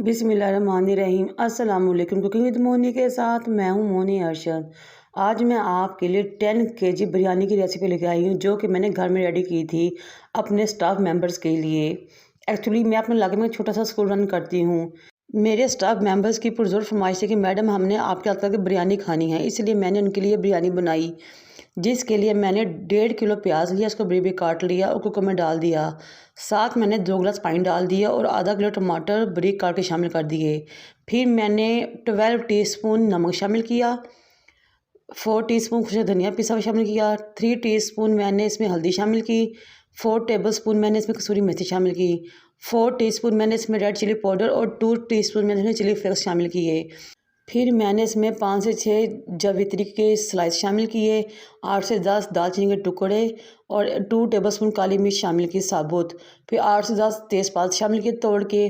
बिस्मिल्लाहिर्रहमानिर्रहीम। अस्सलाम वालेकुम। कुकिंग विद मोनी के साथ मैं हूं मोनी अरशद। आज मैं आपके लिए 10 केजी बिरयानी की रेसिपी लेके आई हूं जो कि मैंने घर में रेडी की थी अपने स्टाफ मेंबर्स के लिए। एक्चुअली मैं अपने इलाके में एक छोटा सा स्कूल रन करती हूं। मेरे स्टाफ मेंबर्स की पुरजोर फरमाइश है कि मैडम हमने आपके हाथ की बिरयानी खानी है, इसलिए मैंने उनके लिए बिरयानी बनाई, जिसके लिए मैंने 1.5 किलो प्याज लिया, उसको बरीक बरीक काट लिया और कुकर में डाल दिया। साथ मैंने 2 गिलास पानी डाल दिया और आधा किलो टमाटर बरीक काट के शामिल कर दिए। फिर मैंने 12 टीस्पून नमक शामिल किया, 4 टीस्पून खुश्क धनिया पिसा हुआ शामिल किया, 3 टीस्पून मैंने इसमें हल्दी शामिल की, 4 टेबलस्पून मैंने इसमें कसूरी मेथी शामिल की, 4 टीस्पून मैंने इसमें रेड चिली पाउडर और 2 टीस्पून मैंने इसमें चिली फ्लेक्स शामिल किए। फिर मैंने इसमें 5 से 6 जावित्री के स्लाइस शामिल किए, 8 से 10 दालचीनी के टुकड़े और 2 टेबलस्पून काली मिर्च शामिल की साबुत। फिर 8 से 10 तेज़पात शामिल किए तोड़ के,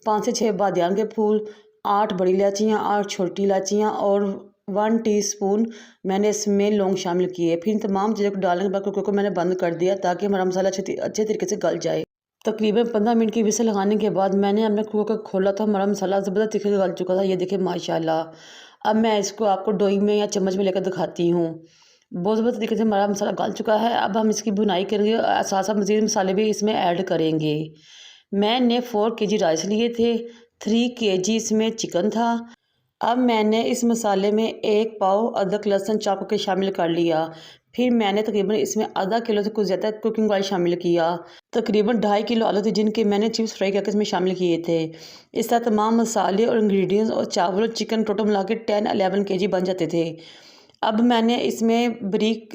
5 से 6 बादियान के फूल, 8 बड़ी इलायचियाँ, 8 छोटी इलायचियाँ और 1 टीस्पून मैंने इसमें लौंग शामिल किए। फिर इन तमाम चीज़ों को डालने के बाद कुकर को मैंने बंद कर दिया ताकि हमारा मसाला अच्छे तरीके से गल जाए। तकरीबन 15 मिनट की विसल लगाने के बाद मैंने अपने कुकर को खोला तो हमारा मसाला ज़बरदस्त तरीके से गल चुका था। ये देखिए माशाल्लाह। अब मैं इसको आपको डोई में या चम्मच में लेकर दिखाती हूँ। बहुत ज़बरदस्त तरीके से हमारा मसाला गल चुका है। अब हम इसकी भुनाई करेंगे और साथ साथ मज़ीद मसाले भी इसमें ऐड करेंगे। मैंने 4 केजी राइस लिए थे, 3 केजी इसमें चिकन था। अब मैंने इस मसाले में 1 पाव अदरक लहसुन चॉप करके शामिल कर लिया। फिर मैंने तकरीबन इसमें आधा किलो से कुछ ज़्यादा कुकिंग ऑयल शामिल किया। तकरीबन 2.5 किलो आलू थे जिनके मैंने चिप्स फ्राई करके इसमें शामिल किए थे। इस तरह तमाम मसाले और इंग्रेडिएंट्स और चावल और चिकन टोटल मिला के 10-11 केजी बन जाते थे। अब मैंने इसमें बारीक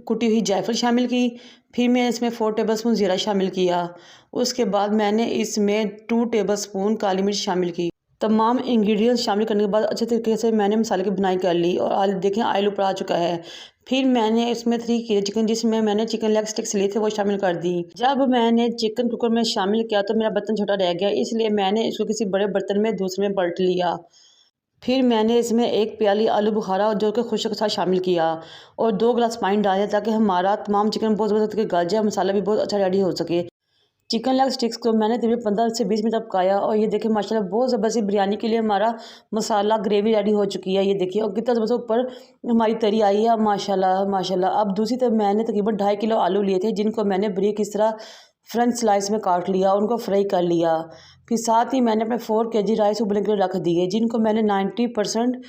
कुटी हुई जायफल शामिल की। फिर मैंने इसमें 4 टेबलस्पून ज़ीरा शामिल किया। उसके बाद मैंने इसमें 2 टेबलस्पून काली मिर्च शामिल की। तमाम इंग्रेडिएंट्स शामिल करने के बाद अच्छे तरीके से मैंने मसाले की बुनाई कर ली और देखें ऑयल ऊपर आ चुका है। फिर मैंने इसमें 3 केजी चिकन जिसमें मैंने चिकन लेग स्टिक्स लिए थे वो शामिल कर दी। जब मैंने चिकन कुकर में शामिल किया तो मेरा बर्तन छोटा रह गया, इसलिए मैंने इसको किसी बड़े बर्तन में दूसरे में पलट लिया। फिर मैंने इसमें 1 प्याली आलू बुखारा जो कि खुश्क के साथ शामिल किया और 2 गिलास पानी डाला ताकि हमारा तमाम चिकन बहुत ज़बरदस्त गल जाए, मसाला भी बहुत अच्छा रेडी हो सके। चिकन लेग स्टिक्स को मैंने तकरीबन 15 से 20 मिनट तक पकाया और ये देखिए माशाल्लाह बहुत ज़बरदस्त बिरयानी के लिए हमारा मसाला ग्रेवी रेडी हो चुकी है। ये देखिए और कितना ज़बरदस्त ऊपर हमारी तरी आई है माशाल्लाह माशाल्लाह। अब दूसरी तरफ मैंने तकरीबन 2.5 किलो आलू लिए थे जिनको मैंने बारीक इस तरह फ्रेंच स्लाइस में काट लिया, उनको फ्राई कर लिया। फिर साथ ही मैंने अपने 4 केजी राइस उबलने के लिए रख दिए जिनको मैंने 90%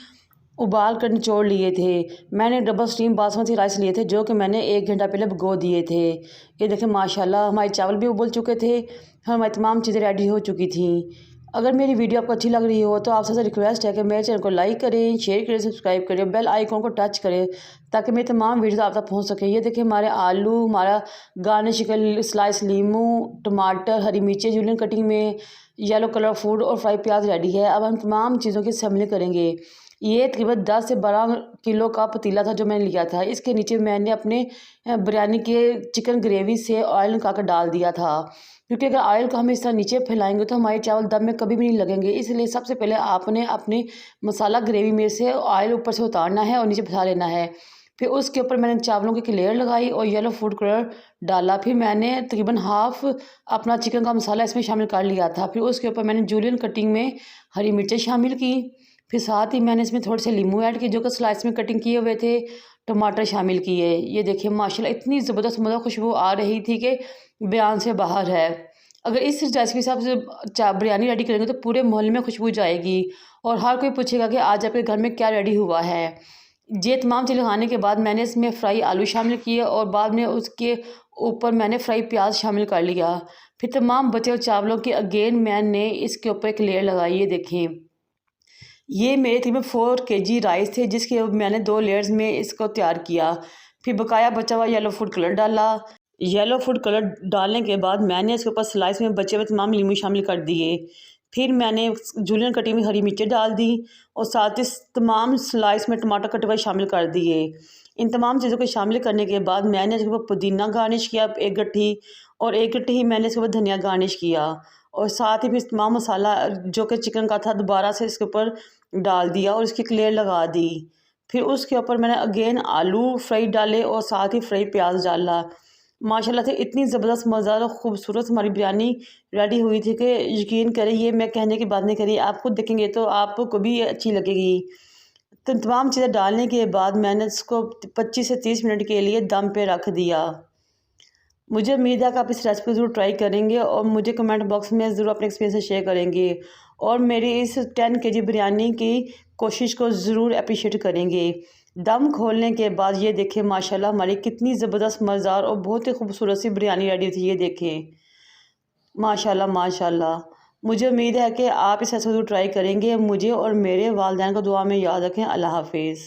उबाल कर निचोड़ लिए थे। मैंने डबल स्टीम बासमती राइस लिए थे जो कि मैंने 1 घंटा पहले भिगो दिए थे। ये देखें माशाल्लाह हमारे चावल भी उबल चुके थे, हमारी तमाम चीज़ें रेडी हो चुकी थी। अगर मेरी वीडियो आपको अच्छी लग रही हो तो आपसे रिक्वेस्ट है कि मेरे चैनल को लाइक करें, शेयर करें, सब्सक्राइब करें, बेल आइकॉन को टच करें ताकि मेरी तमाम वीडियोस आप तक पहुंच सके। ये देखिए हमारे आलू, हमारा गार्निश के स्लाइस नींबू, टमाटर, हरी मिर्चें जूलियन कटिंग में, येलो कलर फूड और फ्राई प्याज रेडी है। अब हम तमाम चीज़ों की असेंबली करेंगे। ये तकरीबन 10 से 12 किलो का पतीला था जो मैंने लिया था। इसके नीचे मैंने अपने बिरयानी के चिकन ग्रेवी से ऑयल निकाल कर डाल दिया था, क्योंकि अगर ऑयल को हम इस तरह नीचे फैलाएंगे तो हमारे चावल दम में कभी भी नहीं लगेंगे। इसलिए सबसे पहले आपने अपने मसाला ग्रेवी में से ऑयल ऊपर से उतारना है और नीचे फैला लेना है। फिर उसके ऊपर मैंने चावलों की लेयर लगाई और येलो फूड कलर डाला। फिर मैंने तकरीबन हाफ़ अपना चिकन का मसाला इसमें शामिल कर लिया था। फिर उसके ऊपर मैंने जूलियन कटिंग में हरी मिर्चें शामिल की। फिर साथ ही मैंने इसमें थोड़े से नींबू ऐड किए जो कि स्लाइस में कटिंग किए हुए थे, टमाटर शामिल किए। ये देखिए माशाल्लाह इतनी ज़बरदस्त मज़ा खुशबू आ रही थी कि बयान से बाहर है। अगर इस रेसिपी से आप बिरयानी रेडी करेंगे तो पूरे मोहल्ले में खुशबू जाएगी और हर कोई पूछेगा कि आज आपके घर में क्या रेडी हुआ है। ये तमाम चीज़ें खाने के बाद मैंने इसमें फ्राई आलू शामिल किए और बाद में उसके ऊपर मैंने फ्राई प्याज शामिल कर लिया। फिर तमाम बचे हुए चावलों की अगेन मैंने इसके ऊपर एक लेयर लगाई। ये देखें ये मेरे तकरीबन 4 केजी राइस थे जिसके मैंने 2 लेयर्स में इसको तैयार किया। फिर बकाया बचा हुआ येलो फूड कलर डाला। येलो फूड कलर डालने के बाद मैंने इसके ऊपर स्लाइस में बचे हुए तमाम नींबू शामिल कर दिए। फिर मैंने जूलियन कटिंग में हरी मिर्चें डाल दी और साथ ही तमाम स्लाइस में टमाटर कटे हुए शामिल कर दिए। इन तमाम चीज़ों को शामिल करने के बाद मैंने इसके ऊपर पुदीना गार्निश किया 1 गट्ठी और 1 गट्ठी ही मैंने इसके ऊपर धनिया गार्निश किया और साथ ही फिर तमाम मसाला जो कि चिकन का था दोबारा से इसके ऊपर डाल दिया और इसकी लेयर लगा दी। फिर उसके ऊपर मैंने अगेन आलू फ्राई डाले और साथ ही फ्राई प्याज डाला। माशाल्लाह से इतनी ज़बरदस्त मज़ेदार और ख़ूबसूरत हमारी बिरयानी रेडी हुई थी कि यकीन करें, ये मैं कहने की बात नहीं करी, आप खुद देखेंगे तो आपको भी अच्छी लगेगी। तो तमाम चीज़ें डालने के बाद मैंने इसको 25 से 30 मिनट के लिए दम पे रख दिया। मुझे उम्मीद है कि आप इस रेसिपी को ज़रूर ट्राई करेंगे और मुझे कमेंट बॉक्स में ज़रूर अपने एक्सपीरियंस शेयर करेंगे और मेरी इस 10 केजी बिरयानी की कोशिश को ज़रूर अप्रिशिएट करेंगे। दम खोलने के बाद ये देखें माशाल्लाह हमारी कितनी ज़बरदस्त मज़ेदार और बहुत ही खूबसूरत सी बिरयानी रेडी थी। ये देखें माशाल्लाह माशाल्लाह। मुझे उम्मीद है कि आप इस रेसिपी को ट्राई करेंगे। मुझे और मेरे वालिदैन को दुआ में याद रखें। अल्लाह हाफ़िज़।